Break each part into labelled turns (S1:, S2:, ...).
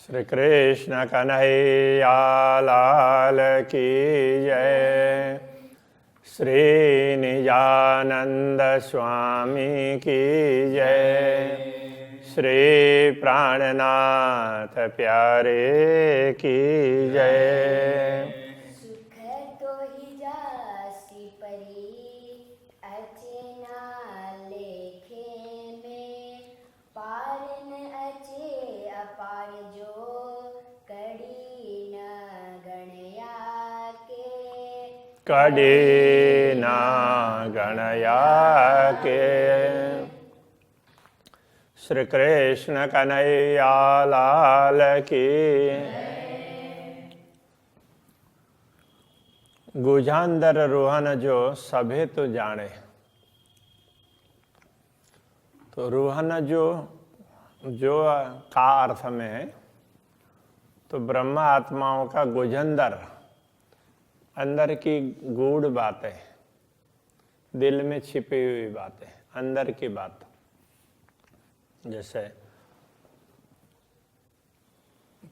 S1: श्री कृष्ण कन्हैया लाल की जय। श्री निजानंद स्वामी की जय। श्री प्राणनाथ प्यारे की जय।
S2: सुख तो ही जासी परी अचना लेखे में, पार न अचे अपार जो कड़ी न गणया के।
S1: कड़ी ना गणया के। श्री कृष्ण कन्हैया लाल की। गुजांदर रूहन जो सभे तो जाने। तो रूहन जो का अर्थ में है, तो ब्रह्मा आत्माओं का गुजंदर, अंदर की गूढ़ बातें, दिल में छिपी हुई बातें, अंदर की बात। जैसे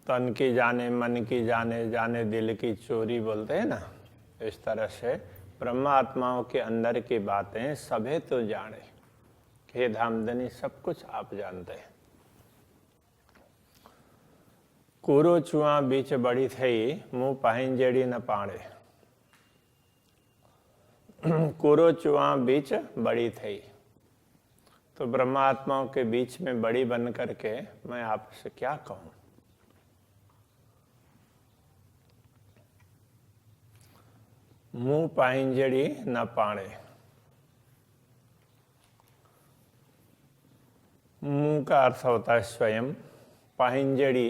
S1: तन की जाने, मन की जाने, जाने दिल की चोरी बोलते हैं ना, इस तरह से ब्रह्मा आत्माओं के अंदर की बातें सभे तो जाने। हे धामधनी, सब कुछ आप जानते हैं। कूरो चुआ बीच बड़ी थई, मुंह पाहिन जेड़ी न पाड़े। कूरो चुआ बीच बड़ी थई, तो ब्रह्मा आत्माओं के बीच में बड़ी बन करके मैं आपसे क्या कहूं। मुंह पाहिंजड़ी न पाणे। मुंह का अर्थ होता है स्वयं, पाहिंजड़ी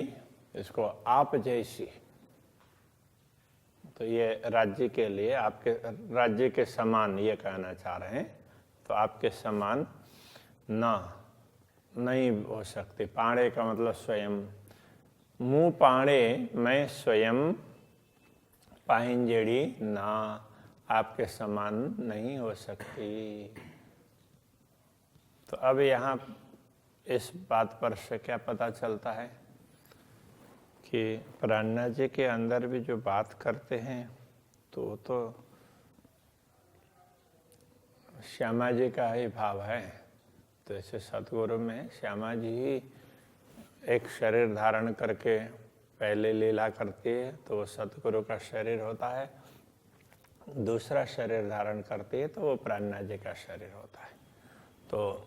S1: इसको आप जैसी। तो ये राज्य के लिए, आपके राज्य के समान ये कहना चाह रहे हैं। तो आपके समान नहीं हो सकती। पाणे का मतलब स्वयं। मुंह पाणे मैं स्वयं, पाहिंजड़ी ना आपके समान नहीं हो सकती। तो अब यहाँ इस बात पर से क्या पता चलता है कि प्राणनाथ जी के अंदर भी जो बात करते हैं तो श्यामा जी का ही भाव है। तो ऐसे सतगुरु में श्यामा जी ही एक शरीर धारण करके पहले लीला करती है, तो वो सतगुरु का शरीर होता है। दूसरा शरीर धारण करती है तो वो प्राणनाथ जी का शरीर होता है। तो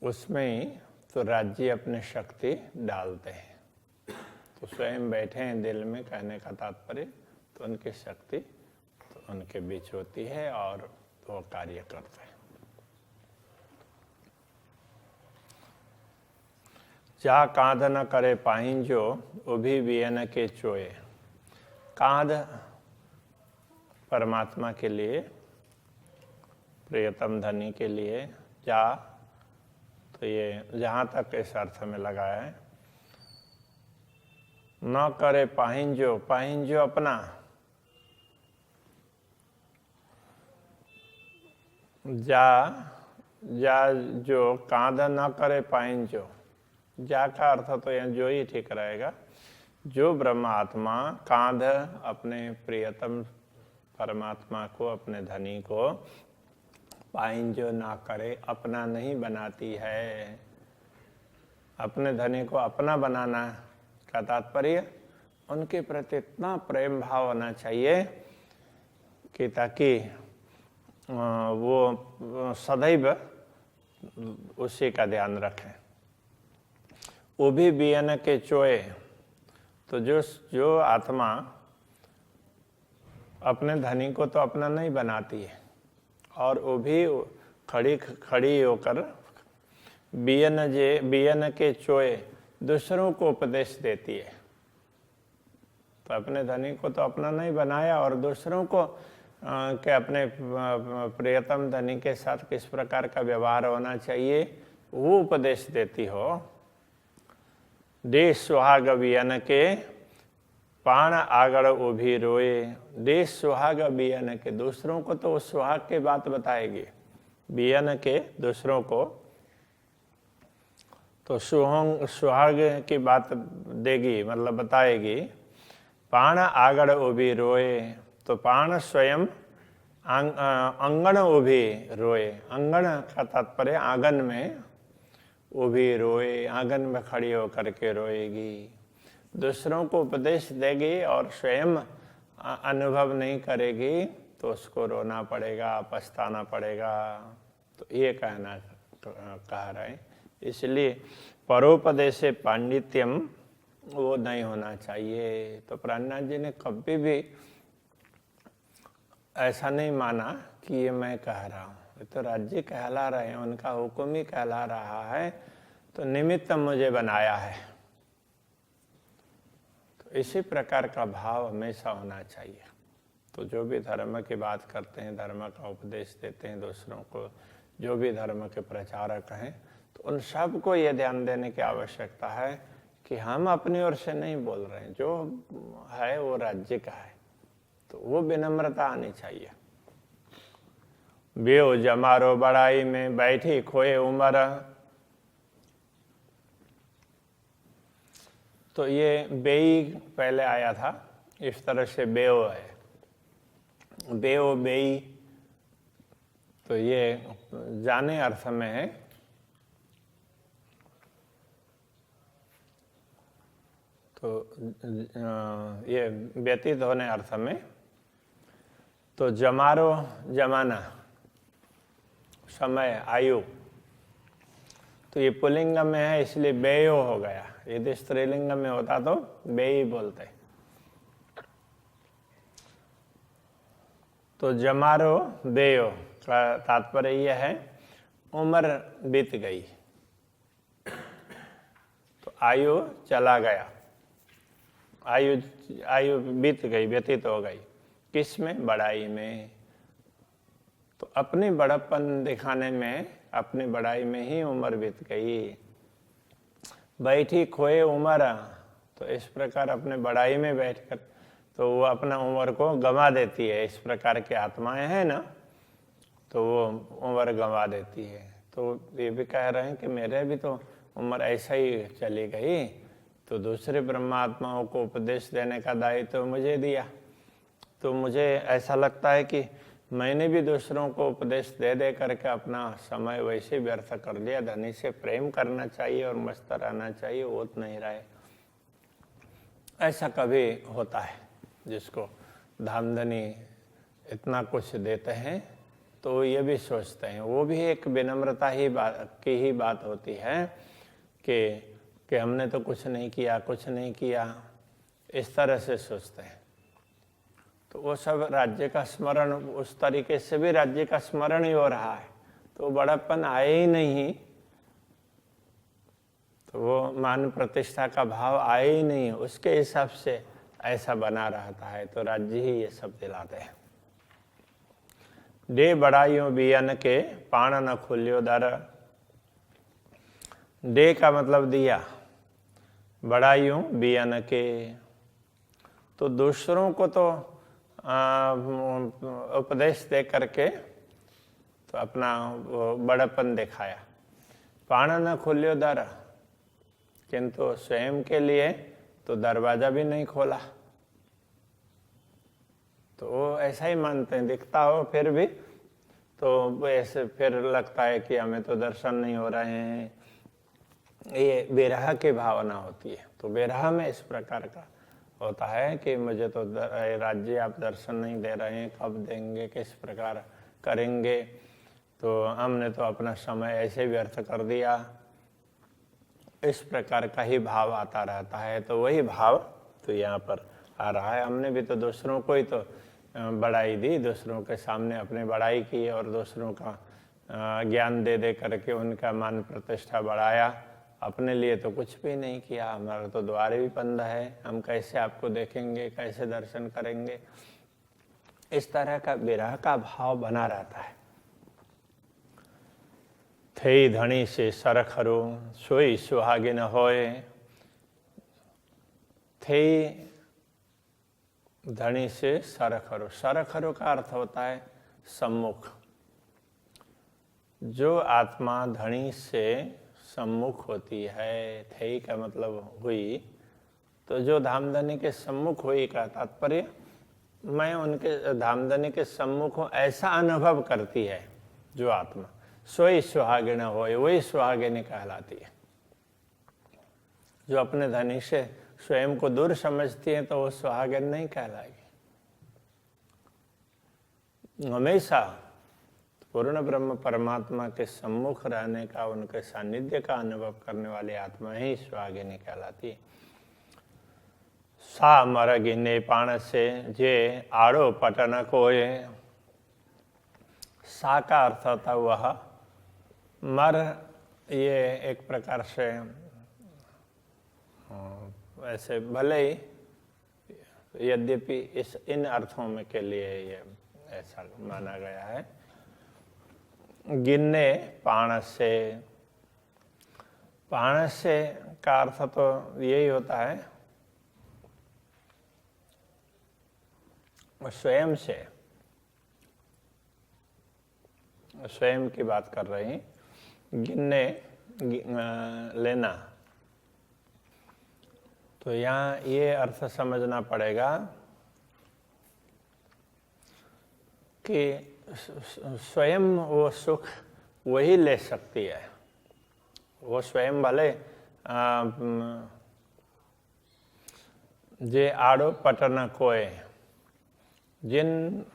S1: उसमें ही तो राज्य अपने शक्ति डालते हैं। तो स्वयं बैठे हैं दिल में, कहने का तात्पर्य, तो उनकी शक्ति तो उनके बीच होती है और वो कार्य करते हैं। जा कांध न करे पाहिंजो, उभी बियन के चोए। कांध परमात्मा के लिए, प्रियतम धनी के लिए। जा तो ये जहाँ तक इस अर्थ में लगाया है। न करे पाहिंजो, पाहिंजो अपना। जा जो कांध न करे पाहिंजो, जा का अर्थ तो यहाँ जो ही ठीक रहेगा। जो ब्रह्म आत्मा कांध अपने प्रियतम परमात्मा को, अपने धनी को पाहिंजो ना करे, अपना नहीं बनाती है। अपने धनी को अपना बनाना का तात्पर्य उनके प्रति इतना प्रेम भाव होना चाहिए कि ताकि वो सदैव उसी का ध्यान रखें। वो भी बियन के चोए, तो जो आत्मा अपने धनी को तो अपना नहीं बनाती है, और वो भी खड़ी होकर बियन के चोए दूसरों को उपदेश देती है। तो अपने धनी को तो अपना नहीं बनाया, और दूसरों को के अपने प्रियतम धनी के साथ किस प्रकार का व्यवहार होना चाहिए वो उपदेश देती हो। देश सुहाग बियन के पाण आगड़ उभी रोए। देश सुहाग बियन के, दूसरों को तो सुहाग के बात बताएगी, बियन के दूसरों को तो सुहाग की बात देगी, मतलब बताएगी। पाण आगड़ उभी रोए, तो पाण स्वयं आंगन उभी रोए। आंगन का तात्पर्य आंगन में, उभी रोए, आंगन में खड़ी होकर के रोएगी। दूसरों को उपदेश देगी और स्वयं अनुभव नहीं करेगी तो उसको रोना पड़ेगा, पछताना पड़ेगा। तो ये कह रहे हैं। इसलिए परोपदेशे पांडित्यम वो नहीं होना चाहिए। तो प्राणनाथ जी ने कभी भी ऐसा नहीं माना कि ये मैं कह रहा हूँ, ये तो राज्य कहला रहे हैं, उनका हुक्म ही कहला रहा है, तो निमित्त मुझे बनाया है। तो इसी प्रकार का भाव हमेशा होना चाहिए। तो जो भी धर्म की बात करते हैं, धर्म का उपदेश देते हैं दूसरों को, जो भी धर्म के प्रचारक हैं, तो उन सबको ये ध्यान देने की आवश्यकता है कि हम अपनी ओर से नहीं बोल रहे हैं, जो है वो राज्य का है। तो वो विनम्रता आनी चाहिए। बेओ जमारो बड़ाई में बैठी खोए उम्र। तो ये बेई पहले आया था, इस तरह से बेओ है, बेओ बेई। तो ये जाने अर्थ में है। तो ये व्यतीत होने अर्थ में। तो जमारो जमाना, समय, आयु। तो ये पुल्लिंग में है इसलिए बेयो हो गया। यदि स्त्रीलिंग में होता तो बेई बोलते। तो जमारो बेयो का तात्पर्य यह है उम्र बीत गई, तो आयु चला गया, आयु बीत गई, व्यतीत हो गई। किस में? बड़ाई में। तो अपनी बड़प्पन दिखाने में, अपनी बड़ाई में ही उम्र बीत गई। बैठी खोए उम्र, तो इस प्रकार अपने बड़ाई में बैठकर तो वो अपना उम्र को गंवा देती है। इस प्रकार की आत्माएं हैं ना, तो वो उम्र गंवा देती है। तो ये भी कह रहे हैं कि मेरे भी तो उम्र ऐसा ही चली गई, तो दूसरे ब्रह्मात्माओं को उपदेश देने का दायित्व तो मुझे दिया। तो मुझे ऐसा लगता है कि मैंने भी दूसरों को उपदेश दे दे करके अपना समय वैसे व्यर्थ कर दिया। धनी से प्रेम करना चाहिए और मस्त रहना चाहिए, वो तो नहीं रहे। ऐसा कभी होता है जिसको धामधनी इतना कुछ देते हैं, तो ये भी सोचते हैं, वो भी एक विनम्रता की ही बात होती है कि हमने तो कुछ नहीं किया, कुछ नहीं किया, इस तरह से सोचते हैं। तो वो सब राज्य का स्मरण, उस तरीके से भी राज्य का स्मरण ही हो रहा है, तो बड़प्पन आए ही नहीं, तो वो मान प्रतिष्ठा का भाव आए ही नहीं, उसके हिसाब से ऐसा बना रहता है। तो राज्य ही ये सब दिलाते हैं। डे बड़ाइयों बियन के पाण न खुल्यो दर। डे का मतलब दिया, बड़ाइयों बियन के, तो दूसरों को तो उपदेश दे करके तो अपना बड़प्पन दिखाया। पाण न खुल्यो दर, किंतु स्वयं के लिए तो दरवाजा भी नहीं खोला। तो वो ऐसा ही मानते हैं, दिखता हो फिर भी तो ऐसे फिर लगता है कि हमें तो दर्शन नहीं हो रहे हैं। ये विरह की भावना होती है। तो विरह में इस प्रकार का होता है कि मुझे तो राज्य आप दर्शन नहीं दे रहे हैं, कब देंगे, किस प्रकार करेंगे, तो हमने तो अपना समय ऐसे व्यर्थ कर दिया। इस प्रकार का ही भाव आता रहता है। तो वही भाव तो यहाँ पर आ रहा है। हमने भी तो दूसरों को ही तो बड़ाई दी, दूसरों के सामने अपनी बड़ाई की और दूसरों का ज्ञान दे दे करके उनका मान प्रतिष्ठा बढ़ाया। अपने लिए तो कुछ भी नहीं किया। हमारा तो द्वार भी बंद है, हम कैसे आपको देखेंगे, कैसे दर्शन करेंगे। इस तरह का विरह का भाव बना रहता है। थे धनी से सरखरो सोई सुहागिन होए। थे धनी से सरखरो, सरखरो का अर्थ होता है सम्मुख। जो आत्मा धनी से सम्मुख होती है, थई का मतलब हुई, तो जो धामधनी के सम्मुख हुई का तात्पर्य मैं उनके धामधनी के सम्मुख हूँ ऐसा अनुभव करती है जो आत्मा, सोई सुहागिन होए, वही सुहागिनी कहलाती है। जो अपने धनी से स्वयं को दूर समझती है तो वो सुहागिन नहीं कहलाएगी। हमेशा पूर्ण ब्रह्म परमात्मा के सम्मुख रहने का, उनके सानिध्य का अनुभव करने वाली आत्मा ही सुहागिनी कहलाती है। सा मर गिने पाण से जे आड़ो पटन कोये, सा का अर्थ होता वह, मर ये एक प्रकार से ऐसे भले ही यद्यपि इन अर्थों में के लिए ये ऐसा माना गया है। गिनने पाण से, पाण से का अर्थ तो यही होता है स्वयं से, स्वयं की बात कर रहे हैं। गिनने लेना, तो यहाँ ये अर्थ समझना पड़ेगा कि स्वयं वो सुख वही ले सकती है। वो स्वयं भले जे आड़ो पटन कोय, जिन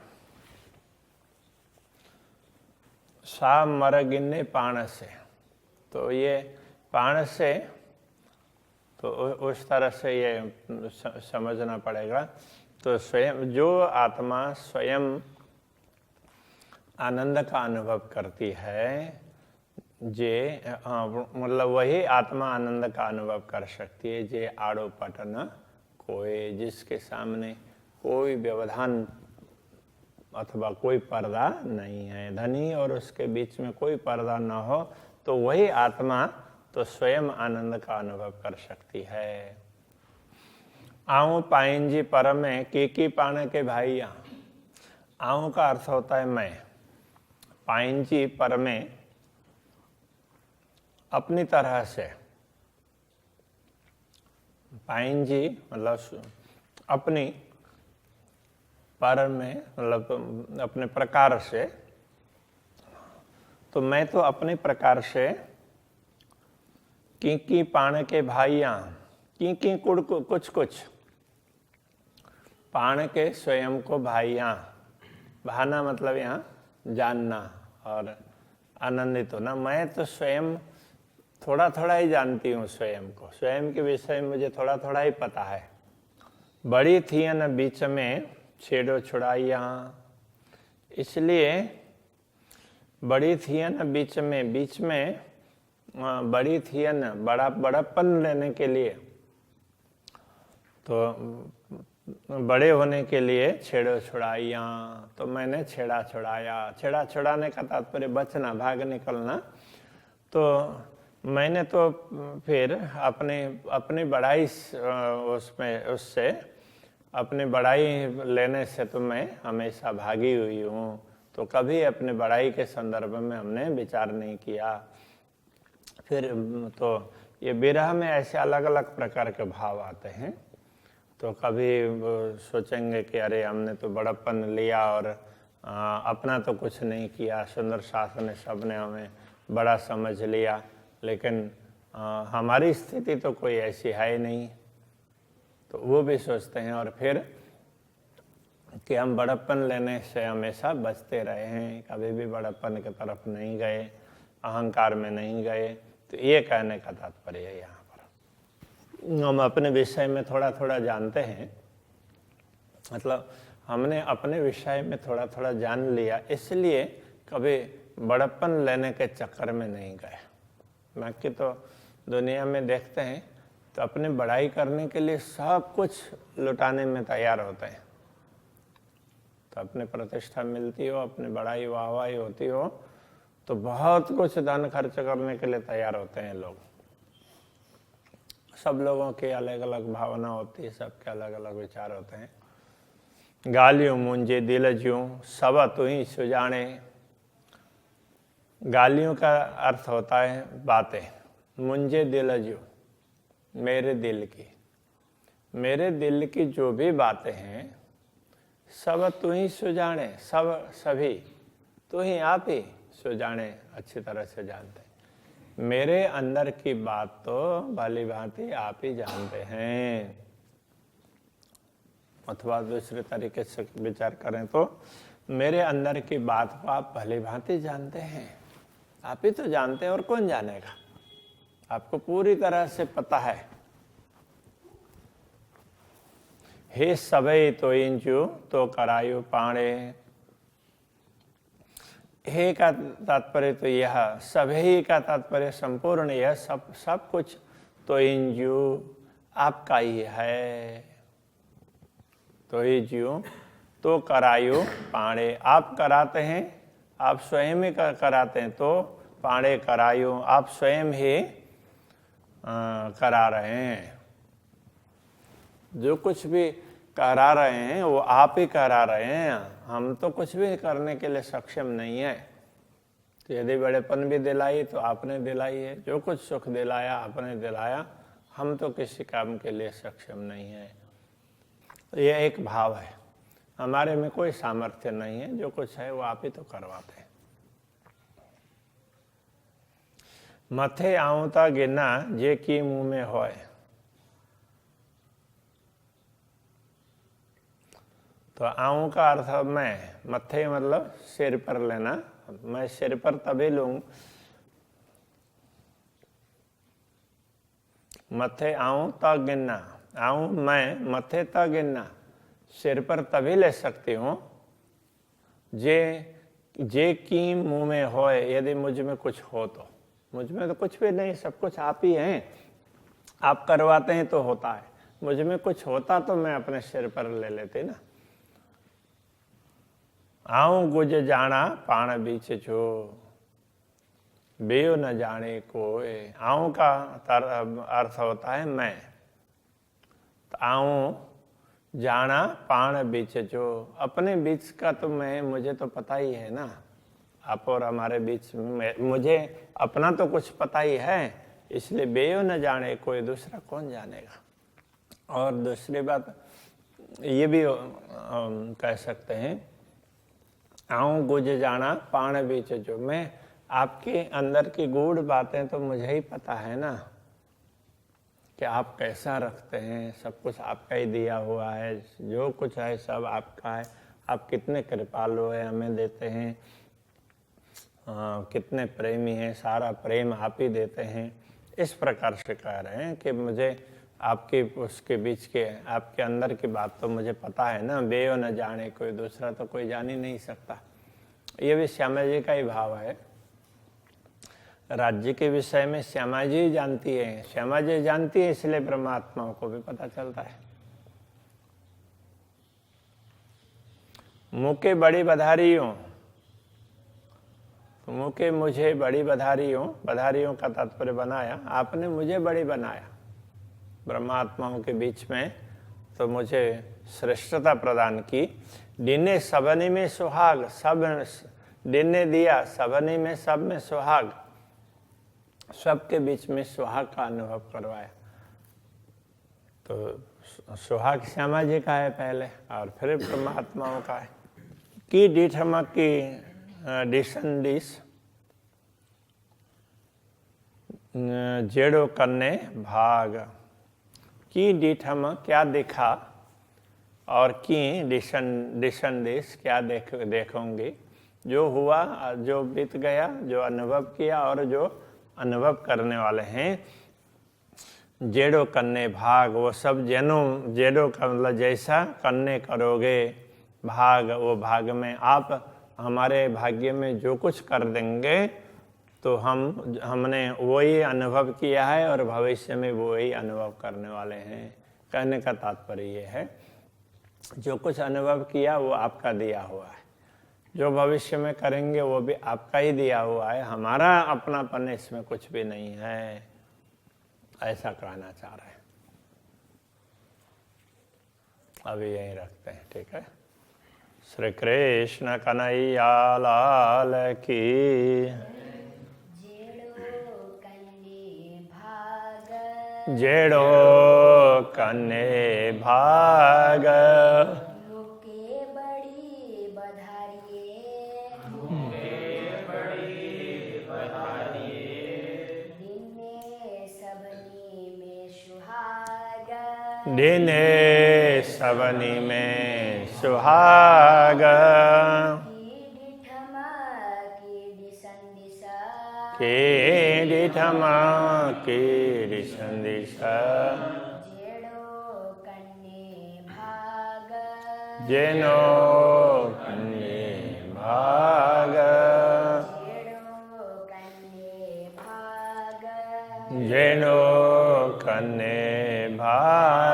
S1: सा मर गिन्ने पाण से, तो ये पाण से तो उस तरह से ये समझना पड़ेगा। तो स्वयं जो आत्मा स्वयं आनंद का अनुभव करती है, जे मतलब वही आत्मा आनंद का अनुभव कर सकती है जे आड़ो पटन कोई, जिसके सामने कोई व्यवधान अथवा कोई पर्दा नहीं है। धनी और उसके बीच में कोई पर्दा न हो तो वही आत्मा तो स्वयं आनंद का अनुभव कर सकती है। आऊं पाइंजी पर में की पाने के भाइया, आऊं का अर्थ होता है मैं, पाइंजी पर में अपनी तरह से, पाइंजी मतलब अपनी, पर में मतलब अपने प्रकार से, तो मैं तो अपने प्रकार से की पाण के भाइया, की कुछ कुछ, पाण के स्वयं को भाइया, भाना मतलब यहाँ जानना और आनंदित होना। मैं तो स्वयं थोड़ा थोड़ा ही जानती हूँ स्वयं को, स्वयं के विषय में मुझे थोड़ा थोड़ा ही पता है। बड़ी थी न बीच में छेड़ो छुड़ाइया, इसलिए बड़ी थी न बीच में बड़ी थी न बड़ापन लेने के लिए, तो बड़े होने के लिए छेड़ो छुड़ाइया, तो मैंने छेड़ा छुड़ाया। छेड़ा छुड़ाने का तात्पर्य बचना, भाग निकलना। तो मैंने तो फिर अपनी बड़ाई उससे अपनी बड़ाई लेने से तो मैं हमेशा भागी हुई हूँ। तो कभी अपने बड़ाई के संदर्भ में हमने विचार नहीं किया। फिर तो ये विरह में ऐसे अलग अलग प्रकार के भाव आते हैं। तो कभी सोचेंगे कि अरे हमने तो बड़प्पन लिया और अपना तो कुछ नहीं किया, सुंदर शास्त्र ने सबने हमें बड़ा समझ लिया, लेकिन हमारी स्थिति तो कोई ऐसी है ही नहीं। तो वो भी सोचते हैं और फिर कि हम बड़प्पन लेने से हमेशा बचते रहे हैं, कभी भी बड़प्पन की तरफ नहीं गए, अहंकार में नहीं गए। तो ये कहने का तात्पर्य है यहाँ पर। हम अपने विषय में थोड़ा थोड़ा जानते हैं, मतलब हमने अपने विषय में थोड़ा थोड़ा जान लिया, इसलिए कभी बड़प्पन लेने के चक्कर में नहीं गए। बाकी तो दुनिया में देखते हैं तो अपनी बड़ाई करने के लिए सब कुछ लुटाने में तैयार होते हैं। तो अपने प्रतिष्ठा मिलती हो, अपनी बड़ाई वाहवाही होती हो, तो बहुत कुछ धन खर्च करने के लिए तैयार होते हैं लोग। सब लोगों की अलग अलग भावना होती है, सबके अलग अलग विचार होते हैं। गालियों मुंजे दिल ज्यों सब तू ही सुजाने। गालियों का अर्थ होता है बातें, मुंजे दिल जो, मेरे दिल की जो भी बातें हैं सब तू ही सुजाने, सभी तू ही आप ही सुजाने, अच्छी तरह से जानते हैं। मेरे अंदर की बात तो भली भांति आप ही जानते हैं। अथवा दूसरे तरीके से विचार करें तो मेरे अंदर की बात को आप भली भांति जानते हैं, आप ही तो जानते हैं और कौन जानेगा। आपको पूरी तरह से पता है। हे सबई तो इंजू तो करायु पाणे, हे का तात्पर्य तो यह, सभी का तात्पर्य संपूर्ण, यह सब कुछ तो इंजू आपका ही है। तो ही जीव तो करायु पाणे, आप कराते हैं, आप स्वयं ही कराते हैं। तो पाणे करायु, आप स्वयं ही करा रहे हैं। जो कुछ भी करा रहे हैं वो आप ही करा रहे हैं, हम तो कुछ भी करने के लिए सक्षम नहीं है। तो यदि बड़ेपन भी दिलाई तो आपने दिलाई है, जो कुछ सुख दिलाया आपने दिलाया, हम तो किसी काम के लिए सक्षम नहीं है। तो यह एक भाव है, हमारे में कोई सामर्थ्य नहीं है, जो कुछ है वो आप ही तो करवाते हैं। मथे आवता गिना जे की मुंह में होए, तो आऊं का अर्थ मैं, मथे मतलब सिर पर लेना, मैं सिर पर तभी लूं, मथे आऊं ता गिनना, आऊं मैं मथे ता गिनना, सिर पर तभी ले सकती हूं जे की मुंह में होए, यदि मुझ में कुछ हो तो। मुझ में तो कुछ भी नहीं, सब कुछ आप ही हैं, आप करवाते हैं तो होता है। मुझ में कुछ होता तो मैं अपने सिर पर ले लेती ना। आऊं गुज जाना पाण बीच जो, बेयो न जाने कोई। आऊं का अर्थ होता है मैं, तो आऊं जाना पाण बीच जो, अपने बीच का तो मैं, मुझे तो पता ही है ना। आप और हमारे बीच में मुझे अपना तो कुछ पता ही है, इसलिए बेयो न जाने कोई, दूसरा कौन जानेगा। और दूसरी बात ये भी कह सकते हैं, आऊं गुज जाना पाण बीच जो, मैं आपके अंदर की गूढ़ बातें तो मुझे ही पता है ना, कि आप कैसा रखते हैं, सब कुछ आपका ही दिया हुआ है, जो कुछ है सब आपका है। आप कितने कृपालु हैं, हमें देते हैं, कितने प्रेमी हैं, सारा प्रेम आप ही देते हैं। इस प्रकार से कह रहे हैं कि मुझे आपके उसके बीच के, आपके अंदर की बात तो मुझे पता है ना, बेयो न जाने कोई, दूसरा तो कोई जान ही नहीं सकता। ये भी श्यामा जी का ही भाव है। राज्य के विषय में श्यामा जी जानती है, श्यामा जी जानती है, इसलिए परमात्माओं को भी पता चलता है। मुके बड़ी बधारियों, तो मुके मुझे बड़ी बधारियों, बधारियों का तात्पर्य बनाया, आपने मुझे बड़ी बनाया ब्रह्मात्माओं के बीच में, तो मुझे श्रेष्ठता प्रदान की। दिने सबनी में सुहाग, सब दिन ने दिया, सबनी में, सब में सुहाग, सबके बीच में सुहाग का अनुभव करवाया। तो सुहाग श्यामा जी का है पहले, और फिर परमात्माओं का है। की डीठमा की डिशन डिश जेड़ो करने भाग, की डीठमा क्या देखा, और की डिशन डिश क्या देखोगे। जो हुआ, जो बीत गया, जो अनुभव किया और जो अनुभव करने वाले हैं, जेड़ो करने भाग, वो सब जेड़ो का मतलब जैसा करने करोगे, भाग वो भाग में, आप हमारे भाग्य में जो कुछ कर देंगे तो हमने वही अनुभव किया है और भविष्य में वही अनुभव करने वाले हैं। कहने का तात्पर्य ये है, जो कुछ अनुभव किया वो आपका दिया हुआ है, जो भविष्य में करेंगे वो भी आपका ही दिया हुआ है, हमारा अपनापन इसमें कुछ भी नहीं है, ऐसा कहना चाह रहे हैं। अभी यहीं रखते हैं, ठीक है। श्री कृष्ण कन्हैया लाल की।
S2: जेड़ो कन्ने
S1: जेड़ो कन्ने भाग
S2: मुके बड़ी बधारिये दिने सबनी में सुहाग
S1: दिने सबनी में सुहाग कीड़ी ठमा कीड़ी संदिशा जेनो कन्ने भाग जेनो कन्ने भाग